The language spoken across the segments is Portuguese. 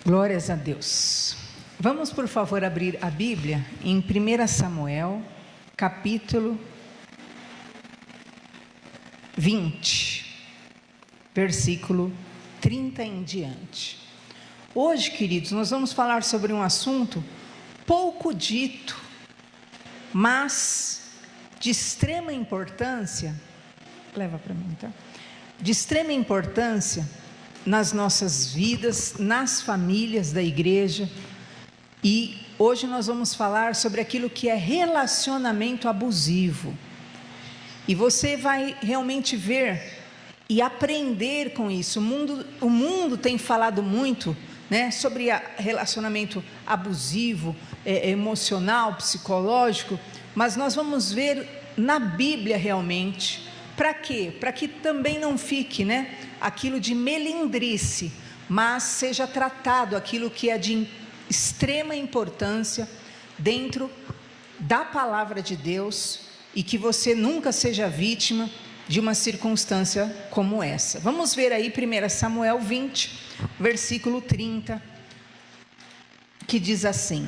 Glórias a Deus. Vamos, por favor, abrir a Bíblia em 1 Samuel, capítulo 20, versículo 30 em diante. Hoje, queridos, nós vamos falar sobre um assunto pouco dito, mas de extrema importância. Leva para mim, tá? De extrema importância nas nossas vidas, nas famílias da igreja. E hoje nós vamos falar sobre aquilo que é relacionamento abusivo. E você vai realmente ver e aprender com isso. O mundo tem falado muito, né, sobre relacionamento abusivo, emocional, psicológico, mas nós vamos ver na Bíblia realmente. Para quê? Para que também não fique, né, aquilo de melindrice, mas seja tratado aquilo que é de extrema importância dentro da palavra de Deus, e que você nunca seja vítima de uma circunstância como essa. Vamos ver aí 1 Samuel 20, versículo 30, que diz assim: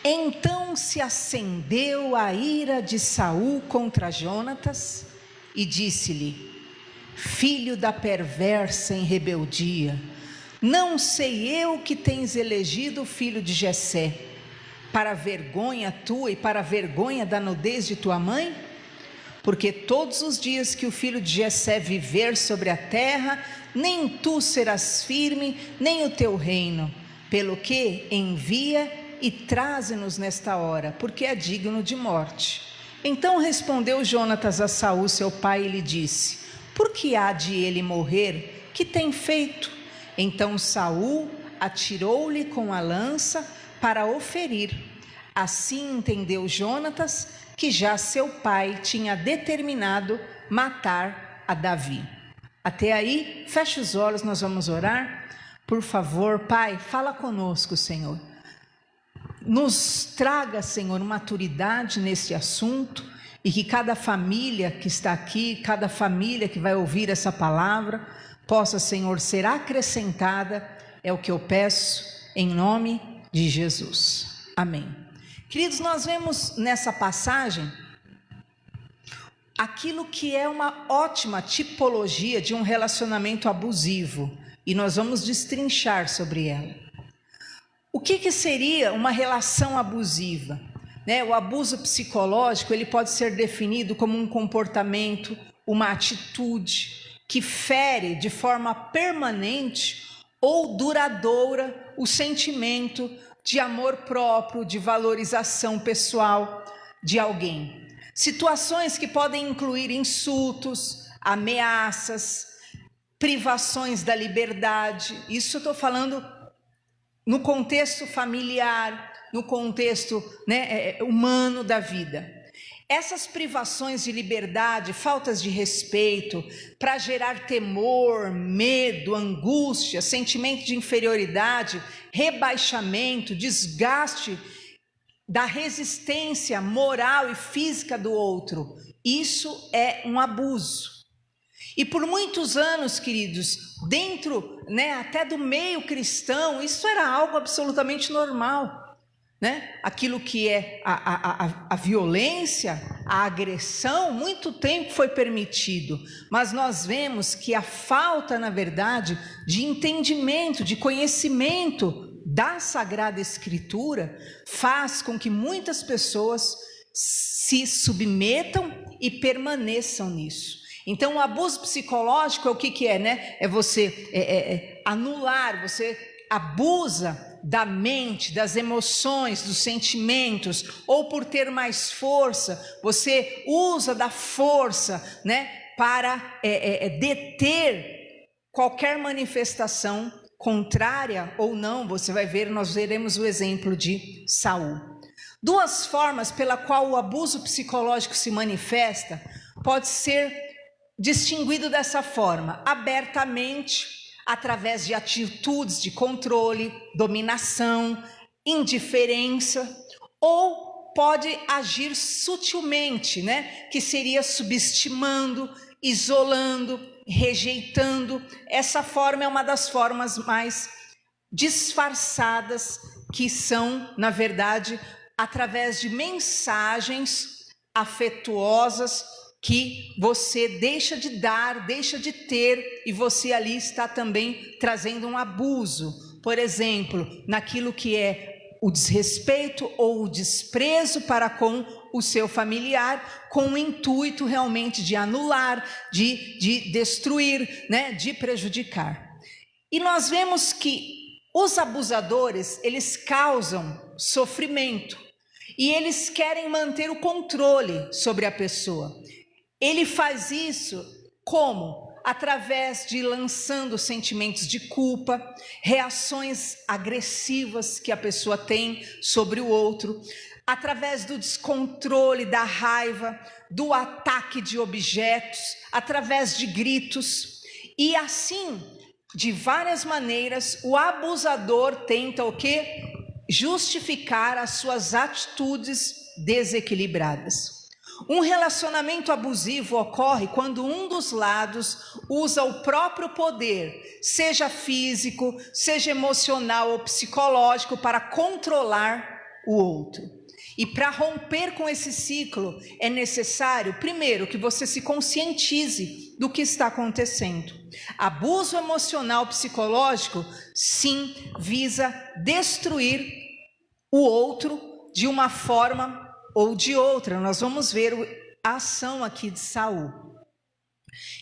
Então se acendeu a ira de Saul contra Jonatas e disse-lhe: Filho da perversa em rebeldia, não sei eu que tens elegido o filho de Jessé, para a vergonha tua e para a vergonha da nudez de tua mãe? Porque todos os dias que o filho de Jessé viver sobre a terra, nem tu serás firme, nem o teu reino. Pelo que envia e traze-nos nesta hora, porque é digno de morte. Então respondeu Jonatas a Saul, seu pai, e lhe disse: Por que há de ele morrer? Que tem feito? Então Saul atirou-lhe com a lança para o ferir. Assim entendeu Jonatas que já seu pai tinha determinado matar a Davi. Até aí, feche os olhos, nós vamos orar. Por favor, Pai, fala conosco, Senhor. Nos traga, Senhor, maturidade nesse assunto, e que cada família que está aqui, cada família que vai ouvir essa palavra, possa, Senhor, ser acrescentada. É o que eu peço, em nome de Jesus. Amém. Queridos, nós vemos nessa passagem aquilo que é uma ótima tipologia de um relacionamento abusivo, e nós vamos destrinchar sobre ela. O que seria uma relação abusiva? O abuso psicológico, ele pode ser definido como um comportamento, uma atitude que fere de forma permanente ou duradoura o sentimento de amor próprio, de valorização pessoal de alguém. Situações que podem incluir insultos, ameaças, privações da liberdade. Isso eu estou falando no contexto familiar, no contexto, humano da vida. Essas privações de liberdade, faltas de respeito, para gerar temor, medo, angústia, sentimento de inferioridade, rebaixamento, desgaste da resistência moral e física do outro. Isso é um abuso. E por muitos anos, queridos, dentro, até do meio cristão, isso era algo absolutamente normal. Aquilo que é a violência, a agressão, muito tempo foi permitido, mas nós vemos que a falta, na verdade, de entendimento, de conhecimento da Sagrada Escritura, faz com que muitas pessoas se submetam e permaneçam nisso. Então, o abuso psicológico é o que é, É você anular, você abusa da mente, das emoções, dos sentimentos, ou por ter mais força, você usa da força, para deter qualquer manifestação contrária ou não. Você vai ver, nós veremos o exemplo de Saul. Duas formas pela qual o abuso psicológico se manifesta pode ser distinguido dessa forma: abertamente, através de atitudes de controle, dominação, indiferença, ou pode agir sutilmente, que seria subestimando, isolando, rejeitando. Essa forma é uma das formas mais disfarçadas, que são, na verdade, através de mensagens afetuosas que você deixa de dar, deixa de ter, e você ali está também trazendo um abuso. Por exemplo, naquilo que é o desrespeito ou o desprezo para com o seu familiar, com o intuito realmente de anular, de destruir, né, de prejudicar. E nós vemos que os abusadores, eles causam sofrimento e eles querem manter o controle sobre a pessoa. Ele faz isso como? Através de lançando sentimentos de culpa, reações agressivas que a pessoa tem sobre o outro, através do descontrole, da raiva, do ataque de objetos, através de gritos. E assim, de várias maneiras, o abusador tenta o quê? Justificar as suas atitudes desequilibradas. Um relacionamento abusivo ocorre quando um dos lados usa o próprio poder, seja físico, seja emocional ou psicológico, para controlar o outro. E para romper com esse ciclo é necessário, primeiro, que você se conscientize do que está acontecendo. Abuso emocional psicológico, sim, visa destruir o outro de uma forma ou de outra. Nós vamos ver a ação aqui de Saul.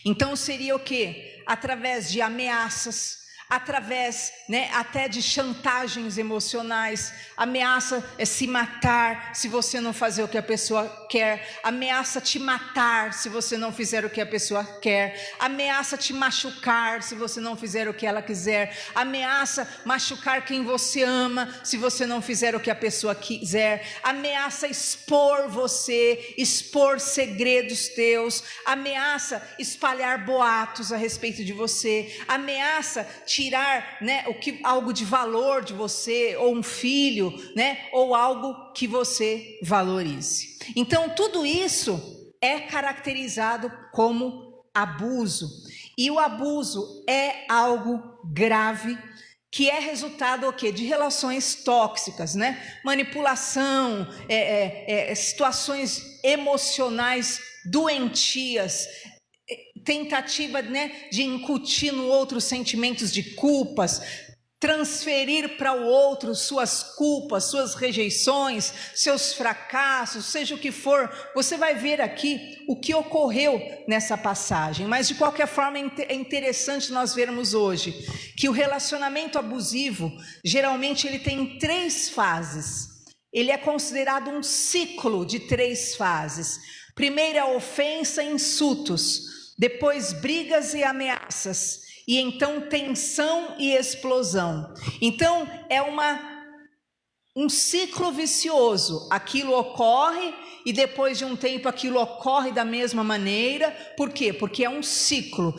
Então seria o quê? Através de ameaças, através, né, até de chantagens emocionais. Ameaça é se matar se você não fazer o que a pessoa quer, ameaça te matar se você não fizer o que a pessoa quer, ameaça te machucar se você não fizer o que ela quiser, ameaça machucar quem você ama se você não fizer o que a pessoa quiser, ameaça expor você, expor segredos teus, ameaça espalhar boatos a respeito de você, ameaça tirar, né, algo de valor de você, ou um filho, né, ou algo que você valorize. Então tudo isso é caracterizado como abuso, e o abuso é algo grave, que é resultado o quê? De relações tóxicas, né? Manipulação, situações emocionais doentias, tentativa, né, de incutir no outro sentimentos de culpas, transferir para o outro suas culpas, suas rejeições, seus fracassos, seja o que for. Você vai ver aqui o que ocorreu nessa passagem, mas de qualquer forma é interessante nós vermos hoje que o relacionamento abusivo, geralmente ele tem 3 fases. Ele é considerado um ciclo de 3 fases. Primeiro a ofensa e insultos, depois brigas e ameaças, e então tensão e explosão. Então é um ciclo vicioso. Aquilo ocorre e depois de um tempo aquilo ocorre da mesma maneira. Por quê? Porque é um ciclo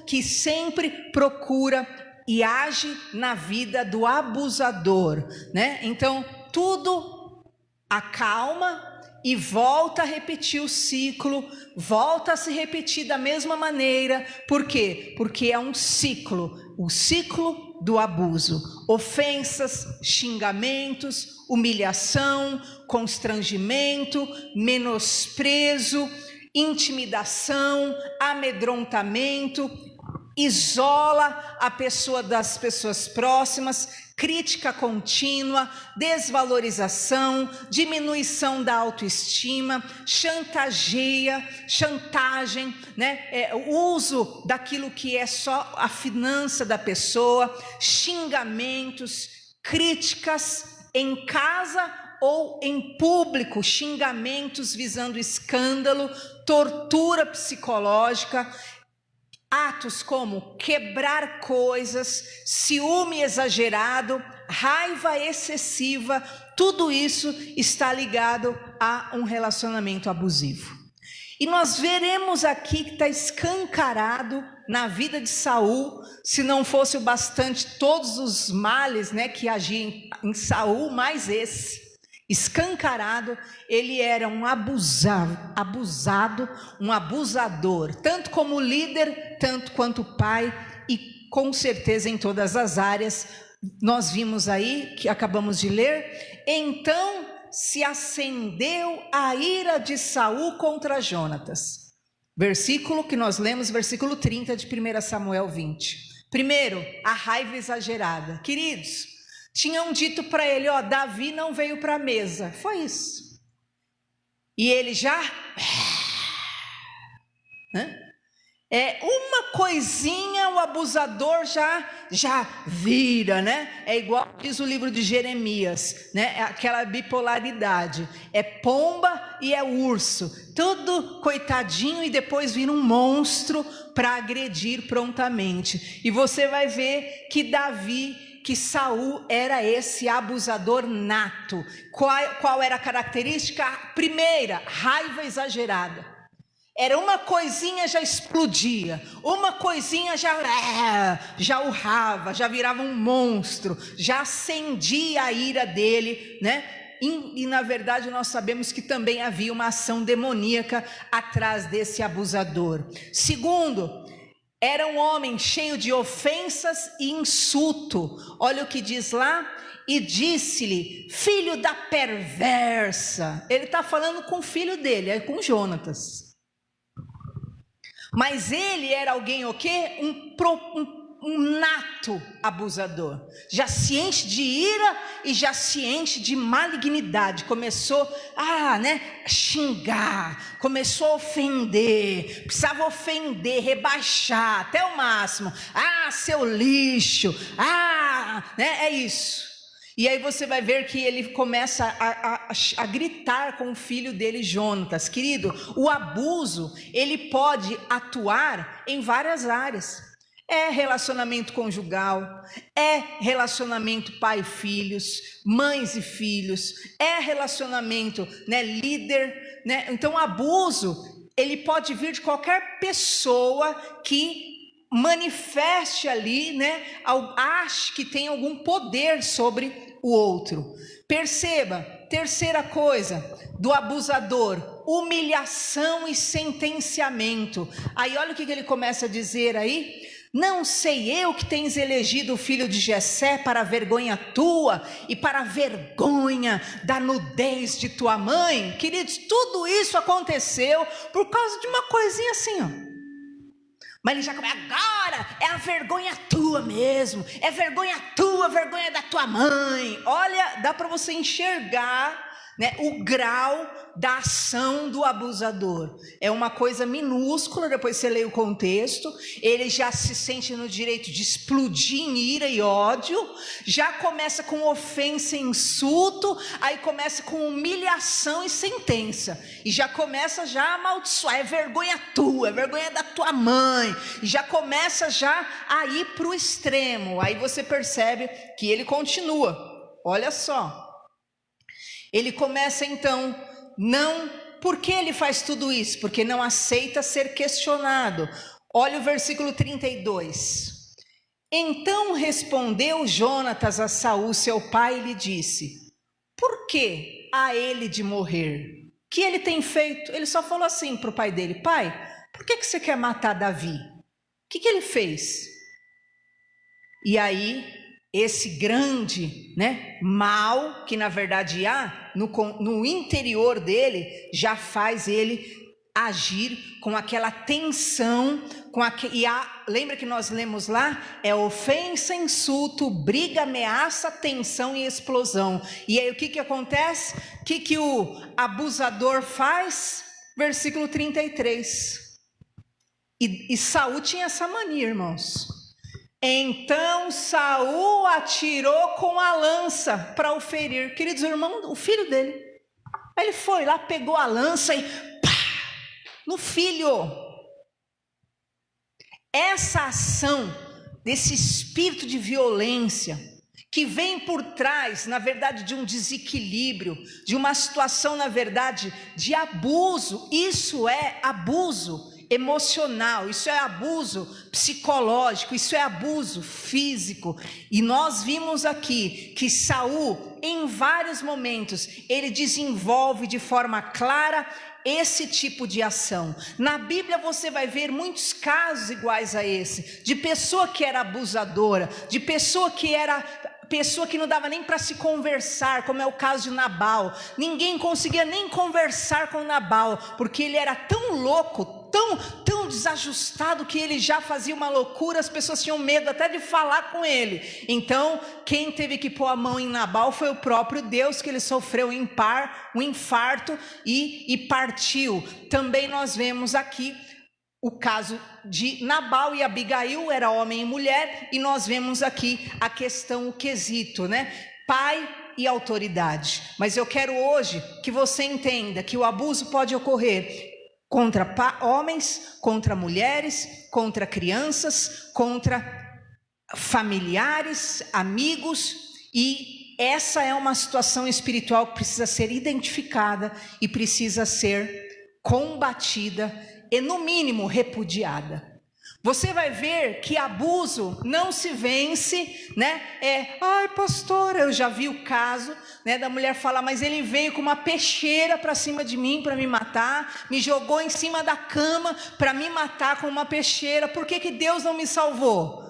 que sempre procura e age na vida do abusador, né? Então tudo acalma e volta a repetir o ciclo, volta a se repetir da mesma maneira. Por quê? Porque é um ciclo, o ciclo do abuso. Ofensas, xingamentos, humilhação, constrangimento, menosprezo, intimidação, amedrontamento, isola a pessoa das pessoas próximas, crítica contínua, desvalorização, diminuição da autoestima, chantagem, né? O uso daquilo que é só a finança da pessoa, xingamentos, críticas em casa ou em público, xingamentos visando escândalo, tortura psicológica, atos como quebrar coisas, ciúme exagerado, raiva excessiva, tudo isso está ligado a um relacionamento abusivo. E nós veremos aqui que está escancarado na vida de Saul, se não fosse o bastante todos os males, né, que agiam em Saul, mais esse. Escancarado, ele era um abusado, um abusador, tanto como líder, tanto quanto pai e com certeza em todas as áreas. Nós vimos aí, que acabamos de ler, então se acendeu a ira de Saul contra Jonatas. Versículo que nós lemos, versículo 30 de 1 Samuel 20. Primeiro, a raiva exagerada. Queridos, tinham dito para ele, ó, Davi não veio para a mesa. Foi isso. E ele já... uma coisinha o abusador já vira, né? É igual diz o livro de Jeremias, né? É aquela bipolaridade. É pomba e é urso. Tudo coitadinho e depois vira um monstro para agredir prontamente. E você vai ver que Saul era esse abusador nato. Qual era a característica? Primeira, raiva exagerada. Era uma coisinha já explodia, uma coisinha já urrava, já virava um monstro, já acendia a ira dele, né? E na verdade nós sabemos que também havia uma ação demoníaca atrás desse abusador. Segundo, era um homem cheio de ofensas e insulto. Olha o que diz lá. E disse-lhe, filho da perversa. Ele está falando com o filho dele, é com Jonatas. Mas ele era alguém o quê? Um nato abusador. Já se enche de ira e já se enche de malignidade. Começou a xingar, começou a ofender, precisava ofender, rebaixar até o máximo. Ah, seu lixo, é isso. E aí você vai ver que ele começa a gritar com o filho dele, Jonatas. Querido, o abuso, ele pode atuar em várias áreas. É relacionamento conjugal, é relacionamento pai e filhos, mães e filhos, é relacionamento, líder, Então o abuso, ele pode vir de qualquer pessoa que manifeste ali, ache que tem algum poder sobre o outro. Perceba, terceira coisa do abusador, humilhação e sentenciamento. Aí olha o que ele começa a dizer aí. Não sei eu que tens elegido o filho de Jessé para a vergonha tua e para a vergonha da nudez de tua mãe. Queridos, tudo isso aconteceu por causa de uma coisinha assim, ó. Mas ele já começa, agora é a vergonha tua mesmo, é vergonha tua, vergonha da tua mãe. Olha, dá para você enxergar o grau da ação do abusador. É uma coisa minúscula, depois você lê o contexto, ele já se sente no direito de explodir em ira e ódio, já começa com ofensa e insulto, aí começa com humilhação e sentença, e já começa a amaldiçoar, é vergonha tua, é vergonha da tua mãe, e já começa a ir para o extremo. Aí você percebe que ele continua, olha só. Ele começa então, por que ele faz tudo isso? Porque não aceita ser questionado. Olha o versículo 32. Então respondeu Jonatas a Saul, seu pai, e lhe disse, por que há ele de morrer? O que ele tem feito? Ele só falou assim para o pai dele, pai, por que você quer matar Davi? O que ele fez? E aí, esse grande mal, que na verdade há no interior dele, já faz ele agir com aquela tensão, lembra que nós lemos lá? É ofensa, insulto, briga, ameaça, tensão e explosão. E aí o que acontece? O que o abusador faz? Versículo 33. E Saul tinha essa mania, irmãos. Então Saul atirou com a lança para o ferir. Queridos irmãos, o filho dele. Aí ele foi lá, pegou a lança e pá, no filho. Essa ação desse espírito de violência que vem por trás, na verdade, de um desequilíbrio, de uma situação, na verdade, de abuso. Isso é abuso emocional, isso é abuso psicológico, isso é abuso físico. E nós vimos aqui que Saul, em vários momentos, ele desenvolve de forma clara esse tipo de ação. Na Bíblia você vai ver muitos casos iguais a esse, de pessoa que era abusadora, de pessoa que não dava nem para se conversar, como é o caso de Nabal. Ninguém conseguia nem conversar com Nabal, porque ele era tão louco, tão desajustado, que ele já fazia uma loucura, as pessoas tinham medo até de falar com ele. Então, quem teve que pôr a mão em Nabal foi o próprio Deus, que ele sofreu um infarto e partiu. Também nós vemos aqui o caso de Nabal e Abigail, era homem e mulher, e nós vemos aqui a questão, o quesito, né? Pai e autoridade. Mas eu quero hoje que você entenda que o abuso pode ocorrer contra homens, contra mulheres, contra crianças, contra familiares, amigos, e essa é uma situação espiritual que precisa ser identificada e precisa ser combatida e no mínimo repudiada. Você vai ver que abuso não se vence, né? Ai pastora, eu já vi o caso, né, da mulher falar, mas ele veio com uma peixeira para cima de mim para me matar, me jogou em cima da cama para me matar com uma peixeira. Por que Deus não me salvou?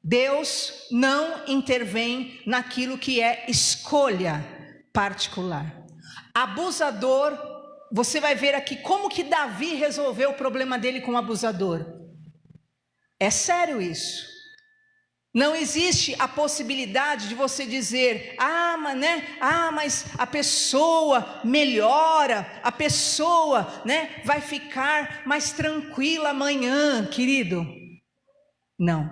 Deus não intervém naquilo que é escolha particular. Abusador, você vai ver aqui como que Davi resolveu o problema dele com o abusador. É sério isso. Não existe a possibilidade de você dizer, mas a pessoa melhora, a pessoa, né, vai ficar mais tranquila amanhã, querido. Não.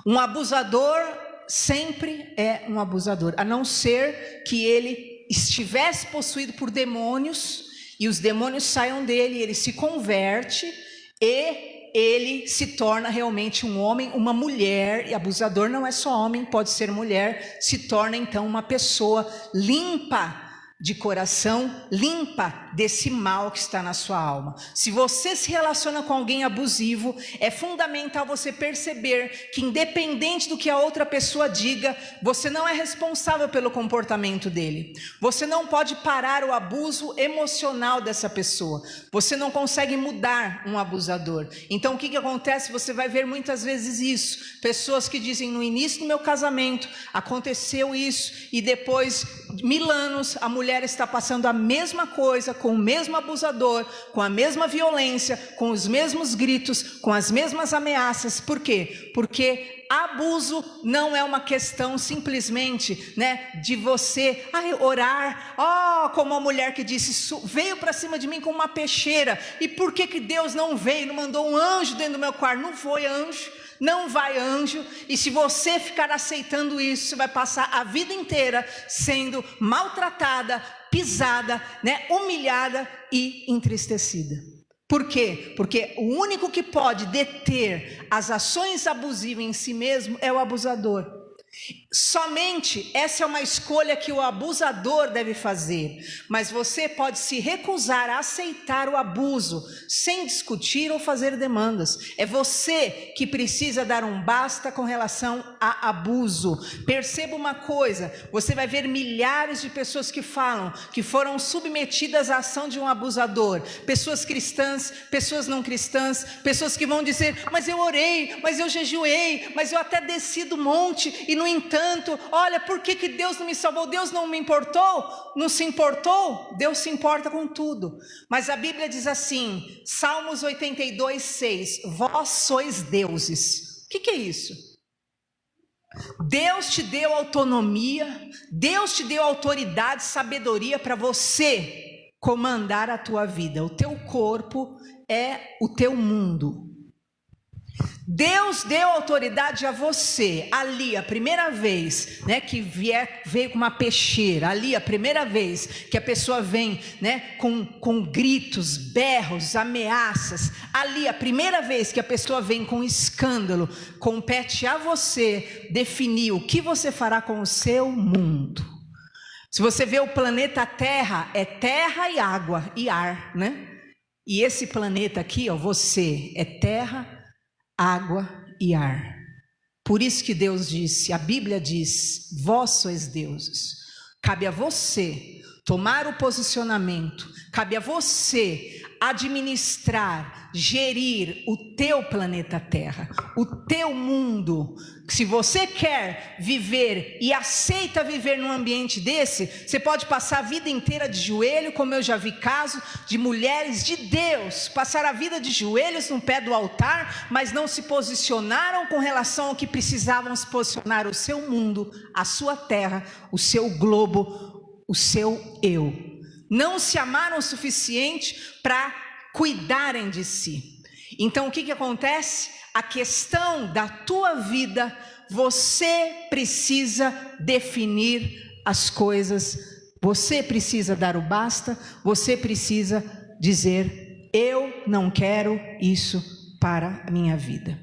Um abusador sempre é um abusador, a não ser que ele estivesse possuído por demônios, e os demônios saiam dele, ele se converte, e ele se torna realmente um homem, uma mulher, e abusador não é só homem, pode ser mulher, se torna então uma pessoa limpa de coração, limpa desse mal que está na sua alma. Se você se relaciona com alguém abusivo, é fundamental você perceber que independente do que a outra pessoa diga, você não é responsável pelo comportamento dele. Você não pode parar o abuso emocional dessa pessoa. Você não consegue mudar um abusador. Então o que acontece? Você vai ver muitas vezes isso. Pessoas que dizem, no início do meu casamento aconteceu isso, e depois, 1000 anos, a mulher está passando a mesma coisa, com o mesmo abusador, com a mesma violência, com os mesmos gritos, com as mesmas ameaças. Por quê? Porque abuso não é uma questão simplesmente, né, de você orar, como a mulher que disse, veio para cima de mim com uma peixeira, e por que Deus não veio, não mandou um anjo dentro do meu quarto? Não foi anjo, não vai anjo, e se você ficar aceitando isso, você vai passar a vida inteira sendo maltratada, pisada, né, humilhada e entristecida. Por quê? Porque o único que pode deter as ações abusivas em si mesmo é o abusador. Somente essa é uma escolha que o abusador deve fazer, mas você pode se recusar a aceitar o abuso sem discutir ou fazer demandas. É você que precisa dar um basta com relação a abuso. Perceba uma coisa, você vai ver milhares de pessoas que falam que foram submetidas à ação de um abusador, pessoas cristãs, pessoas não cristãs, pessoas que vão dizer, mas eu orei, mas eu jejuei, mas eu até desci do monte, e no entanto, olha, por que Deus não me salvou? Deus não me importou? Não se importou? Deus se importa com tudo. Mas a Bíblia diz assim, Salmos 82:6, vós sois deuses. O que é isso? Deus te deu autonomia, Deus te deu autoridade, sabedoria para você comandar a tua vida. O teu corpo é o teu mundo. Deus deu autoridade a você, ali a primeira vez, né, que veio com uma peixeira, ali a primeira vez que a pessoa vem, né, com gritos, berros, ameaças, ali a primeira vez que a pessoa vem com escândalo, compete a você definir o que você fará com o seu mundo. Se você vê o planeta Terra, é terra e água e ar, né? E esse planeta aqui, você, é terra, água e ar. Por isso que Deus disse, a Bíblia diz, vós sois deuses. Cabe a você tomar o posicionamento. Cabe a você administrar, gerir o teu planeta Terra, o teu mundo. Se você quer viver e aceita viver num ambiente desse, você pode passar a vida inteira de joelho, como eu já vi casos de mulheres de Deus, passar a vida de joelhos no pé do altar, mas não se posicionaram com relação ao que precisavam se posicionar: o seu mundo, a sua terra, o seu globo, o seu eu. Não se amaram o suficiente para cuidarem de si. Então o que acontece? A questão da tua vida, você precisa definir as coisas, você precisa dar o basta, você precisa dizer: eu não quero isso para a minha vida.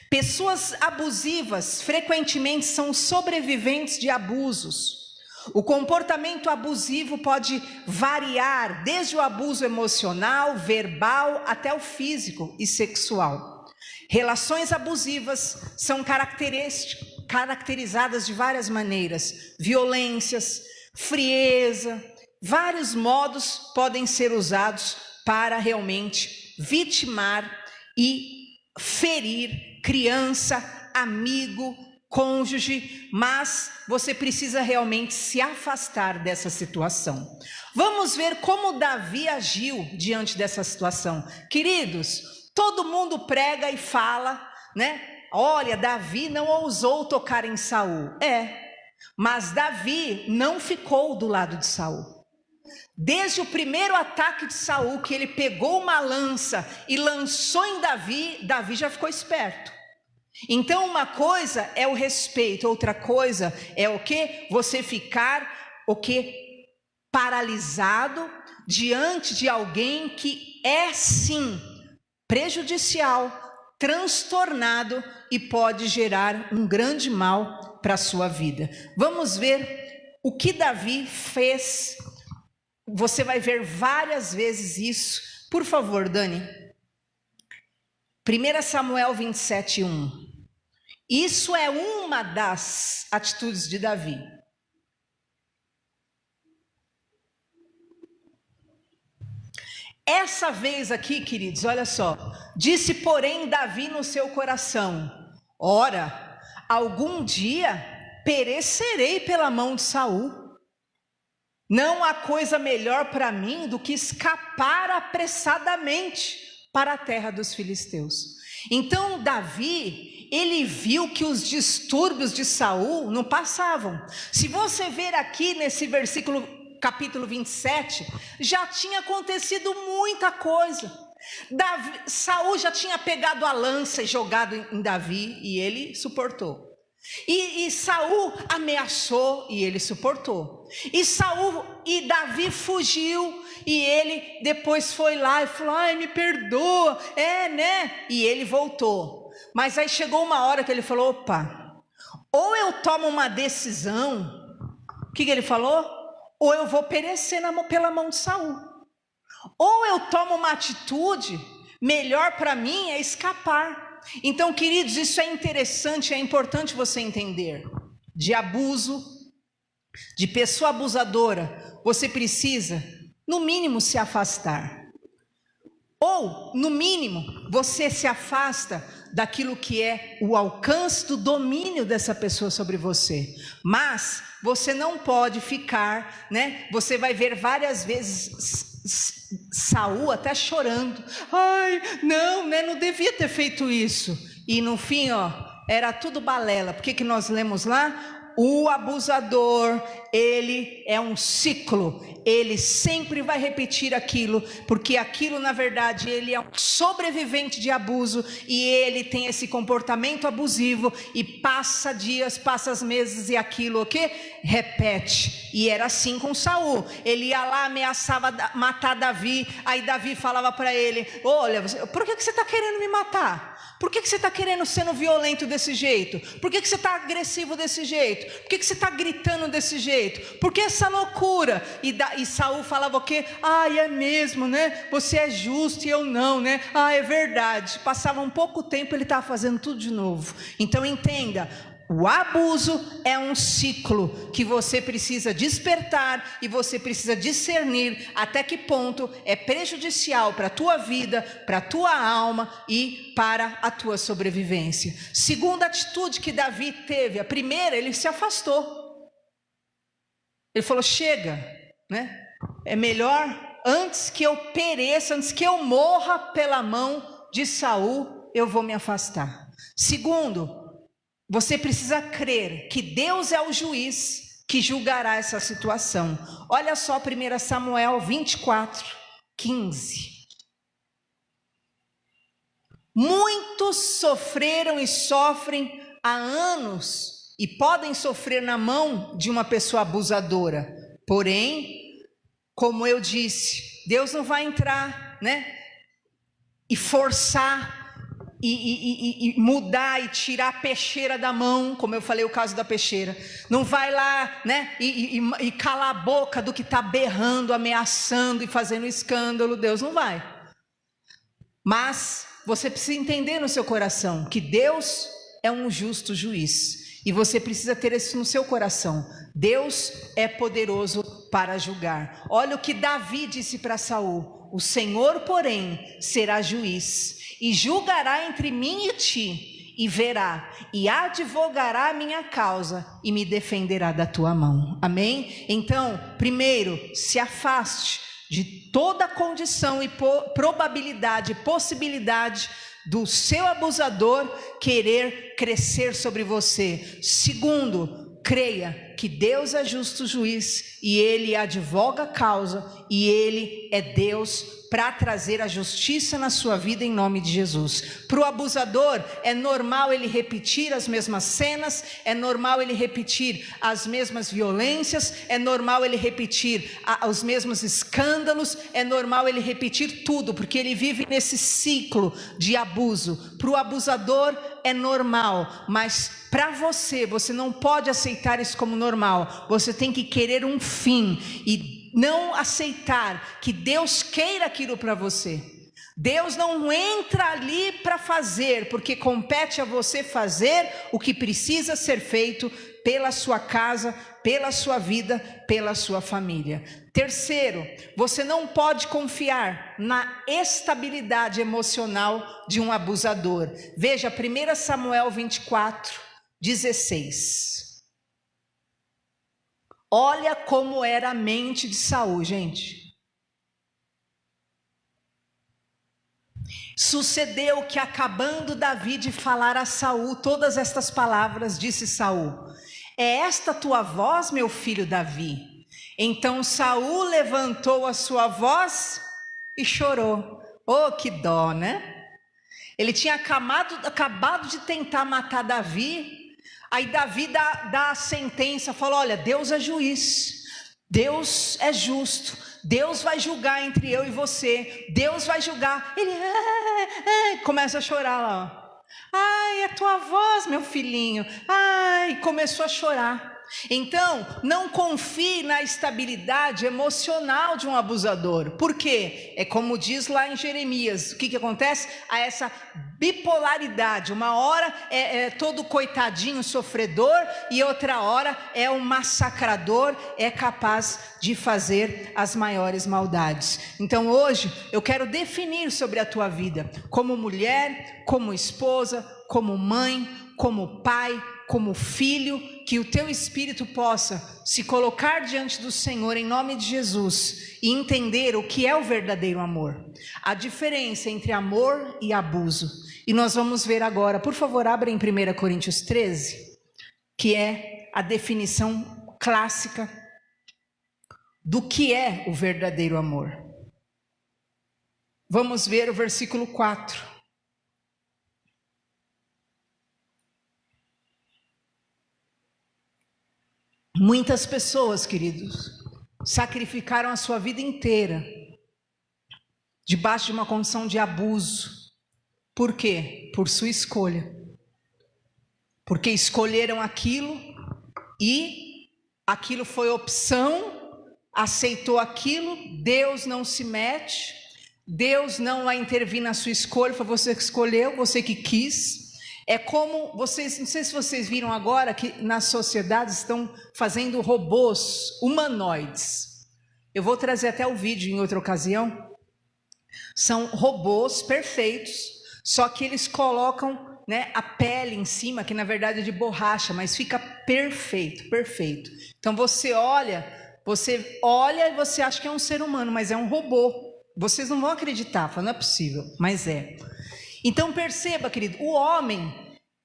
Pessoas abusivas frequentemente são sobreviventes de abusos. O comportamento abusivo pode variar desde o abuso emocional, verbal, até o físico e sexual. Relações abusivas são caracterizadas de várias maneiras: violências, frieza, vários modos podem ser usados para realmente vitimar e ferir criança, amigo, cônjuge, mas você precisa realmente se afastar dessa situação. Vamos ver como Davi agiu diante dessa situação. Queridos, todo mundo prega e fala, né? Olha, Davi não ousou tocar em Saul. Mas Davi não ficou do lado de Saul. Desde o primeiro ataque de Saul, que ele pegou uma lança e lançou em Davi, Davi já ficou esperto. Então uma coisa é o respeito, outra coisa é o que? Você ficar paralisado diante de alguém que é sim prejudicial, transtornado e pode gerar um grande mal para a sua vida. Vamos ver o que Davi fez. Você vai ver várias vezes isso. Por favor, Dani. 1 Samuel 27:1. Isso é uma das atitudes de Davi. Essa vez aqui, queridos, olha só. Disse, porém, Davi no seu coração: ora, algum dia perecerei pela mão de Saul. Não há coisa melhor para mim do que escapar apressadamente para a terra dos filisteus. Então Davi, ele viu que os distúrbios de Saul não passavam. Se você ver aqui nesse versículo, capítulo 27, já tinha acontecido muita coisa. Saul já tinha pegado a lança e jogado em Davi, e ele suportou. E Saul ameaçou e ele suportou. E Davi fugiu e ele depois foi lá e falou: ai, me perdoa, né? E ele voltou. Mas aí chegou uma hora que ele falou: opa, ou eu tomo uma decisão, o que ele falou? Ou eu vou perecer pela mão de Saul. Ou eu tomo uma atitude, melhor para mim é escapar. Então, queridos, isso é interessante, é importante você entender. De abuso, de pessoa abusadora, você precisa, no mínimo, se afastar. Ou, no mínimo, você se afasta daquilo que é o alcance do domínio dessa pessoa sobre você. Mas você não pode ficar, né? Você vai ver várias vezes Saul até chorando: ai, não, né, não devia ter feito isso. E no fim, era tudo balela. Por que nós lemos lá? O abusador, ele é um ciclo, ele sempre vai repetir aquilo, porque aquilo na verdade ele é um sobrevivente de abuso, e ele tem esse comportamento abusivo, e passa dias, passa meses, e aquilo o que? Repete. E era assim com Saul. Ele ia lá, ameaçava matar Davi, aí Davi falava para ele: olha, por que você está querendo me matar? Por que você está querendo sendo violento desse jeito? Por que você está agressivo desse jeito? Por que você está gritando desse jeito? Por que essa loucura? E Saul falava o quê? Ai, é mesmo, né? Você é justo e eu não, né? Ah, é verdade. Passava um pouco tempo, ele estava fazendo tudo de novo. Então entenda, o abuso é um ciclo que você precisa despertar e você precisa discernir até que ponto é prejudicial para a tua vida, para a tua alma e para a tua sobrevivência. Segunda atitude que Davi teve, a primeira, ele se afastou. Ele falou: chega, né? É melhor, antes que eu pereça, antes que eu morra pela mão de Saul, eu vou me afastar. Segundo, você precisa crer que Deus é o juiz que julgará essa situação. Olha só 1 Samuel 24, 15. Muitos sofreram e sofrem há anos e podem sofrer na mão de uma pessoa abusadora. Porém, como eu disse, Deus não vai entrar, né, e forçar e mudar e tirar a peixeira da mão, como eu falei o caso da peixeira. Não vai lá, né, e calar a boca do que está berrando, ameaçando e fazendo escândalo. Deus não vai. Mas você precisa entender no seu coração que Deus é um justo juiz. E você precisa ter isso no seu coração. Deus é poderoso para julgar. Olha o que Davi disse para Saul: o Senhor, porém, será juiz e julgará entre mim e ti, e verá, e advogará a minha causa, e me defenderá da tua mão. Amém? Então, primeiro, se afaste de toda condição e probabilidade, possibilidade do seu abusador querer crescer sobre você. Segundo, creia que Deus é justo juiz e Ele advoga a causa e Ele é Deus para trazer a justiça na sua vida em nome de Jesus. Para o abusador é normal ele repetir as mesmas cenas, é normal ele repetir as mesmas violências, é normal ele repetir os mesmos escândalos, é normal ele repetir tudo, porque ele vive nesse ciclo de abuso. Para o abusador é normal, mas para você, você não pode aceitar isso como normal. Você tem que querer um fim e não aceitar que Deus queira aquilo para você. Deus não entra ali para fazer, porque compete a você fazer o que precisa ser feito pela sua casa, pela sua vida, pela sua família. Terceiro, você não pode confiar na estabilidade emocional de um abusador. Veja 1 Samuel 24, 16. Olha como era a mente de Saul, gente. Sucedeu que, acabando Davi de falar a Saul todas estas palavras, disse Saul: é esta tua voz, meu filho Davi? Então Saul levantou a sua voz e chorou. Oh, que dó, né? Ele tinha acabado de tentar matar Davi. Aí Davi dá a sentença, fala: olha, Deus é juiz, Deus é justo, Deus vai julgar entre eu e você, Deus vai julgar. Ele começa a chorar lá, ó. Ai, é tua voz, meu filhinho. Ai, começou a chorar. Então, não confie na estabilidade emocional de um abusador. Por quê? É como diz lá em Jeremias, o que acontece? Há essa bipolaridade. Uma hora é todo coitadinho, sofredor, e outra hora é um massacrador, é capaz de fazer as maiores maldades. Então hoje eu quero definir sobre a tua vida, como mulher, como esposa, como mãe, como pai, como filho, que o teu espírito possa se colocar diante do Senhor em nome de Jesus e entender o que é o verdadeiro amor, a diferença entre amor e abuso. E nós vamos ver agora, por favor, abra em 1 Coríntios 13, que é a definição clássica do que é o verdadeiro amor. Vamos ver o versículo 4. Muitas pessoas, queridos, sacrificaram a sua vida inteira debaixo de uma condição de abuso. Por quê? Por sua escolha. Porque escolheram aquilo e aquilo foi opção, aceitou aquilo, Deus não se mete, Deus não vai intervir na sua escolha, foi você que escolheu, você que quis. É como vocês, não sei se vocês viram agora que nas sociedades estão fazendo robôs humanoides. Eu vou trazer até o vídeo em outra ocasião. São robôs perfeitos, só que eles colocam, né, a pele em cima, que na verdade é de borracha, mas fica perfeito, perfeito. Então você olha e você acha que é um ser humano, mas é um robô. Vocês não vão acreditar, não é possível, mas é. Então perceba, querido, o homem,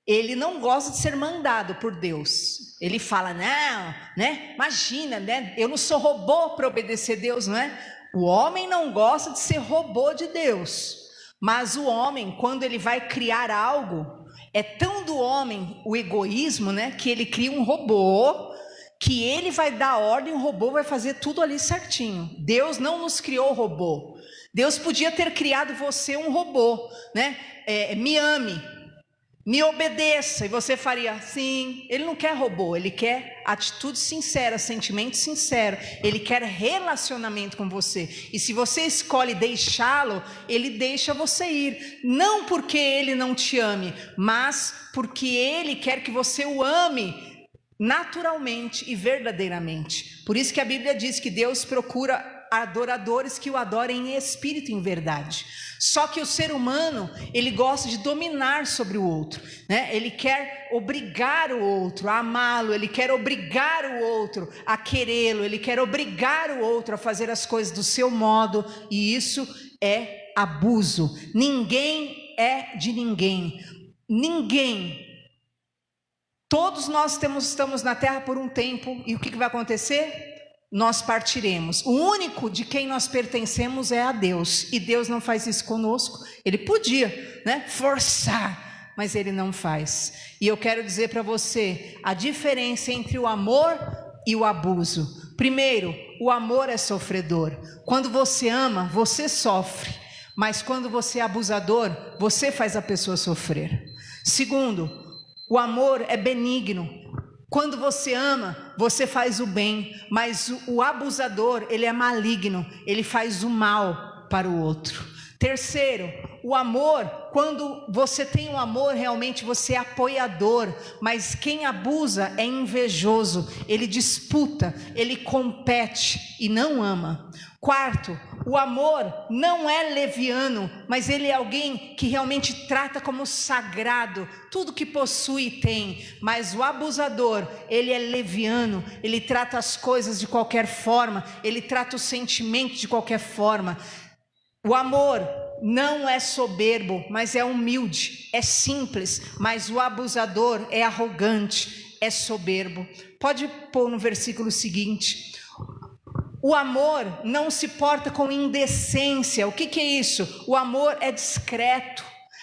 ele não gosta de ser mandado por Deus. Ele fala, não, né? Imagina, né? Eu não sou robô para obedecer a Deus, não é? O homem não gosta de ser robô de Deus. Mas o homem, quando ele vai criar algo, é tão do homem o egoísmo, né? Que ele cria um robô, que ele vai dar ordem, o robô vai fazer tudo ali certinho. Deus não nos criou robô. Deus podia ter criado você um robô, né? Me ame, me obedeça, e você faria sim. Ele não quer robô, ele quer atitude sincera, sentimento sincero, ele quer relacionamento com você. E se você escolhe deixá-lo, ele deixa você ir, não porque ele não te ame, mas porque ele quer que você o ame naturalmente e verdadeiramente. Por isso que a Bíblia diz que Deus procura adoradores que o adorem em espírito e em verdade. Só que o ser humano, ele gosta de dominar sobre o outro, né? Ele quer obrigar o outro a amá-lo, ele quer obrigar o outro a querê-lo, ele quer obrigar o outro a fazer as coisas do seu modo, e isso é abuso. Ninguém é de ninguém. Ninguém. Todos nós estamos na terra por um tempo, e o que vai acontecer? Nós partiremos. O único de quem nós pertencemos é a Deus, e Deus não faz isso conosco. Ele podia, né, forçar, mas ele não faz. E eu quero dizer para você a diferença entre o amor e o abuso. Primeiro, o amor é sofredor. Quando você ama, você sofre, mas quando você é abusador, você faz a pessoa sofrer. Segundo, o amor é benigno. Quando você ama, você faz o bem, mas o abusador, ele é maligno, ele faz o mal para o outro. Terceiro, o amor, quando você tem um amor, realmente você é apoiador, mas quem abusa é invejoso, ele disputa, ele compete e não ama. Quarto, o amor não é leviano, mas ele é alguém que realmente trata como sagrado tudo que possui e tem. Mas o abusador, ele é leviano, ele trata as coisas de qualquer forma, ele trata os sentimentos de qualquer forma. O amor não é soberbo, mas é humilde, é simples, mas o abusador é arrogante, é soberbo. Pode pôr no versículo seguinte. O amor não se porta com indecência. O que é isso? O amor é discreto.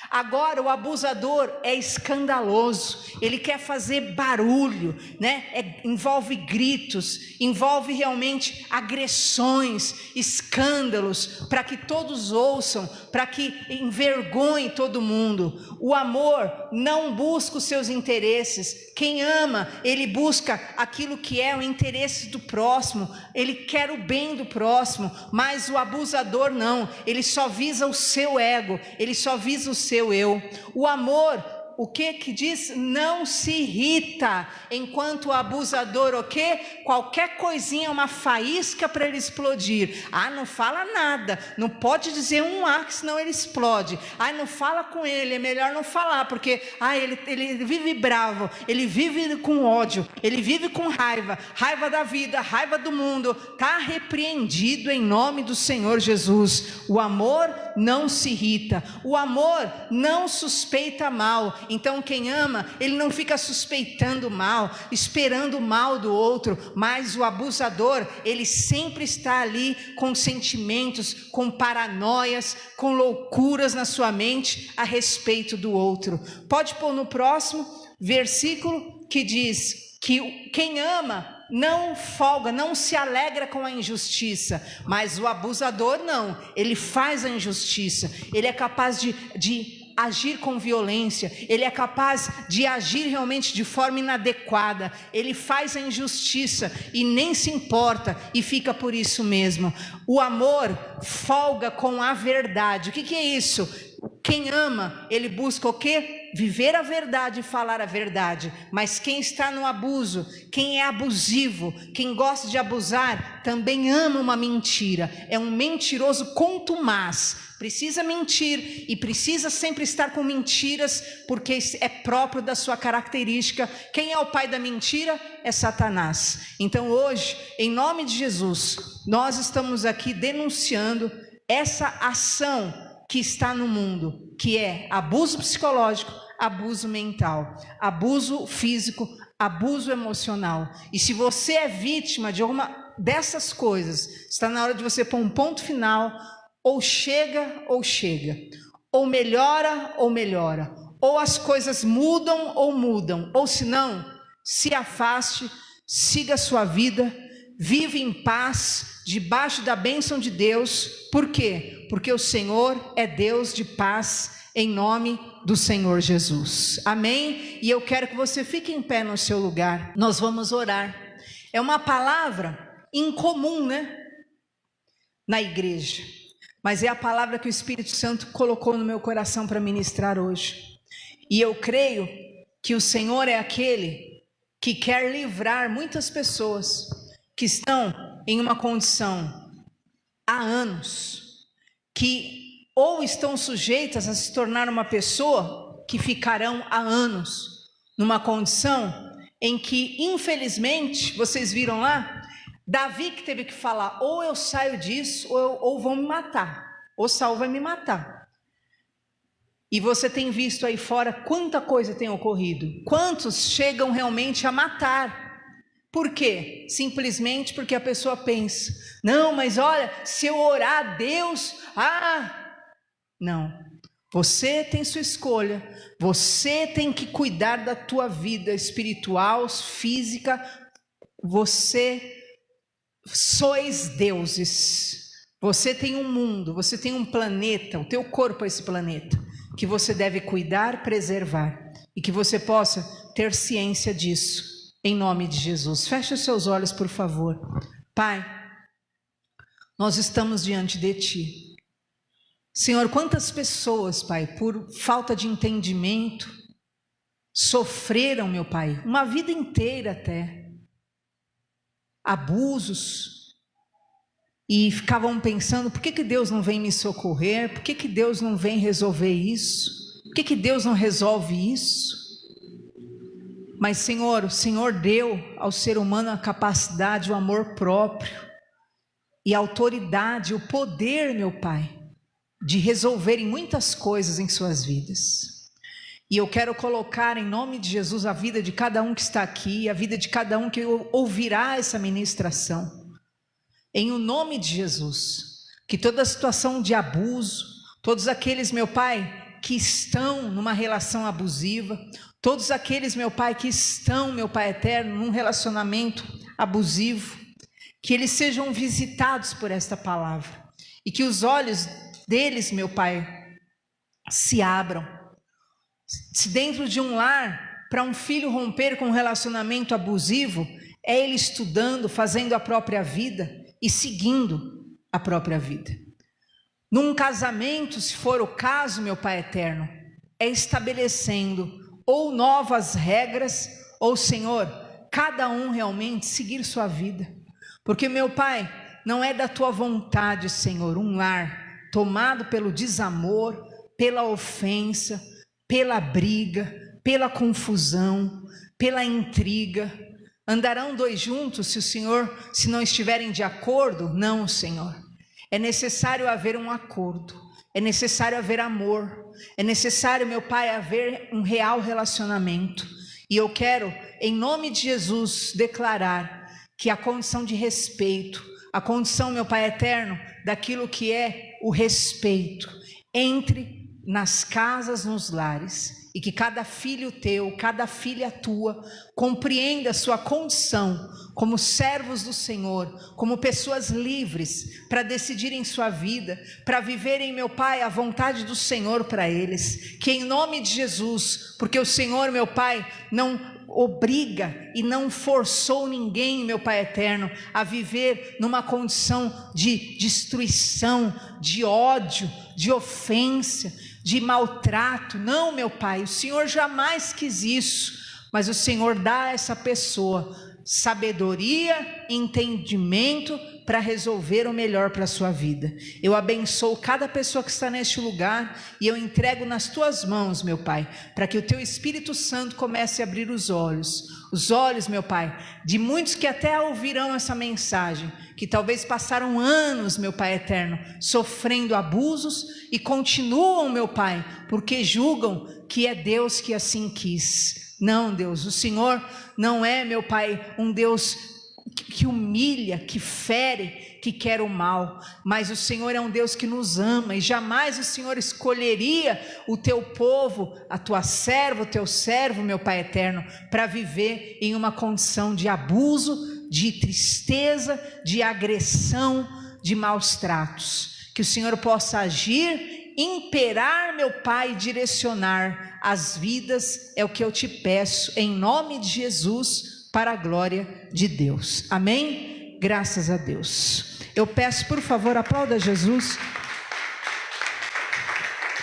Agora o abusador é escandaloso, ele quer fazer barulho, né? Envolve gritos, envolve realmente agressões, escândalos, para que todos ouçam, para que envergonhe todo mundo. O amor não busca os seus interesses. Quem ama, ele busca aquilo que é o interesse do próximo, ele quer o bem do próximo, mas o abusador não, ele só visa o seu ego, ele só visa o seu eu. O amor, o que diz? Não se irrita, enquanto o abusador, o que? Qualquer coisinha é uma faísca para ele explodir. Não fala nada, não pode dizer um que senão ele explode. Não fala com ele, é melhor não falar, porque ele vive bravo, ele vive com ódio, ele vive com raiva da vida, raiva do mundo. Está repreendido em nome do Senhor Jesus. O amor não se irrita, o amor não suspeita mal. Então quem ama, ele não fica suspeitando mal, esperando o mal do outro, mas o abusador, ele sempre está ali com sentimentos, com paranoias, com loucuras na sua mente a respeito do outro. Pode pôr no próximo versículo, que diz que quem ama não folga, não se alegra com a injustiça, mas o abusador não, ele faz a injustiça, ele é capaz de agir com violência, ele é capaz de agir realmente de forma inadequada, ele faz a injustiça e nem se importa e fica por isso mesmo. O amor folga com a verdade. O que é isso? Quem ama, ele busca o quê? viver a verdade e falar a verdade, mas quem está no abuso, quem é abusivo, quem gosta de abusar, também ama uma mentira, é um mentiroso contumaz, precisa mentir e precisa sempre estar com mentiras, porque é próprio da sua característica. Quem é o pai da mentira? É Satanás. Então hoje, em nome de Jesus, nós estamos aqui denunciando essa ação que está no mundo, que é abuso psicológico, abuso mental, abuso físico, abuso emocional. E se você é vítima de alguma dessas coisas, está na hora de você pôr um ponto final. Ou chega, ou melhora, ou as coisas mudam, ou se não, se afaste, siga a sua vida, vive em paz, debaixo da bênção de Deus. Por quê? Porque o Senhor é Deus de paz, em nome do Senhor Jesus. Amém? E eu quero que você fique em pé no seu lugar, nós vamos orar. É uma palavra incomum, né? Na igreja. Mas é a palavra que o Espírito Santo colocou no meu coração para ministrar hoje. E eu creio que o Senhor é aquele que quer livrar muitas pessoas que estão em uma condição há anos, que ou estão sujeitas a se tornar uma pessoa que ficarão há anos numa condição em que, infelizmente, vocês viram lá, Davi que teve que falar, ou eu saio disso, ou vão me matar, ou Saul vai me matar. E você tem visto aí fora quanta coisa tem ocorrido, quantos chegam realmente a matar. Por quê? Simplesmente porque a pessoa pensa, não, mas olha, se eu orar a Deus, não. Você tem sua escolha, você tem que cuidar da tua vida espiritual, física, você sois deuses, você tem um mundo, você tem um planeta, o teu corpo é esse planeta, que você deve cuidar, preservar, e que você possa ter ciência disso, em nome de Jesus. Feche os seus olhos, por favor. Pai, nós estamos diante de Ti. Senhor, quantas pessoas, Pai, por falta de entendimento, sofreram, meu Pai, uma vida inteira até, abusos, e ficavam pensando, por que Deus não vem me socorrer? Por que Deus não vem resolver isso? Por que Deus não resolve isso? Mas Senhor, o Senhor deu ao ser humano a capacidade, o amor próprio, e a autoridade, o poder, meu Pai, de resolverem muitas coisas em suas vidas. E eu quero colocar em nome de Jesus a vida de cada um que está aqui, a vida de cada um que ouvirá essa ministração. Em o nome de Jesus, que toda situação de abuso, todos aqueles, meu Pai, que estão numa relação abusiva, todos aqueles, meu Pai, que estão, meu Pai eterno, num relacionamento abusivo, que eles sejam visitados por esta palavra, e que os olhos deles, meu Pai, se abram. Se dentro de um lar, para um filho romper com um relacionamento abusivo, é ele estudando, fazendo a própria vida e seguindo a própria vida. Num casamento, se for o caso, meu Pai eterno, é estabelecendo ou novas regras, ou Senhor, cada um realmente seguir sua vida. Porque, meu Pai, não é da tua vontade, Senhor, um lar tomado pelo desamor, pela ofensa, pela briga, pela confusão, pela intriga. Andarão dois juntos se não estiverem de acordo? Não, Senhor. É necessário haver um acordo, é necessário haver amor, é necessário, meu Pai, haver um real relacionamento. E eu quero, em nome de Jesus, declarar que a condição de respeito, a condição, meu Pai eterno, daquilo que é o respeito, entre nas casas, nos lares, e que cada filho teu, cada filha tua, compreenda a sua condição como servos do Senhor, como pessoas livres para decidirem sua vida, para viverem, meu Pai, a vontade do Senhor para eles, que em nome de Jesus, porque o Senhor, meu Pai, não obriga e não forçou ninguém, meu Pai eterno, a viver numa condição de destruição, de ódio, de ofensa, de maltrato. Não, meu Pai, o Senhor jamais quis isso, mas o Senhor dá a essa pessoa sabedoria, entendimento para resolver o melhor para a sua vida. Eu abençoo cada pessoa que está neste lugar e eu entrego nas tuas mãos, meu Pai, para que o teu Espírito Santo comece a abrir os olhos, meu Pai, de muitos que até ouvirão essa mensagem, que talvez passaram anos, meu Pai eterno, sofrendo abusos e continuam, meu Pai, porque julgam que é Deus que assim quis. Não, Deus, o Senhor não é, meu Pai, um Deus que humilha, que fere, que quer o mal, mas o Senhor é um Deus que nos ama, e jamais o Senhor escolheria o teu povo, a tua serva, o teu servo, meu Pai eterno, para viver em uma condição de abuso, de tristeza, de agressão, de maus tratos. Que o Senhor possa agir, imperar, meu Pai, direcionar as vidas, é o que eu te peço, em nome de Jesus, para a glória de Deus. Amém? Graças a Deus. Eu peço, por favor, aplauda Jesus.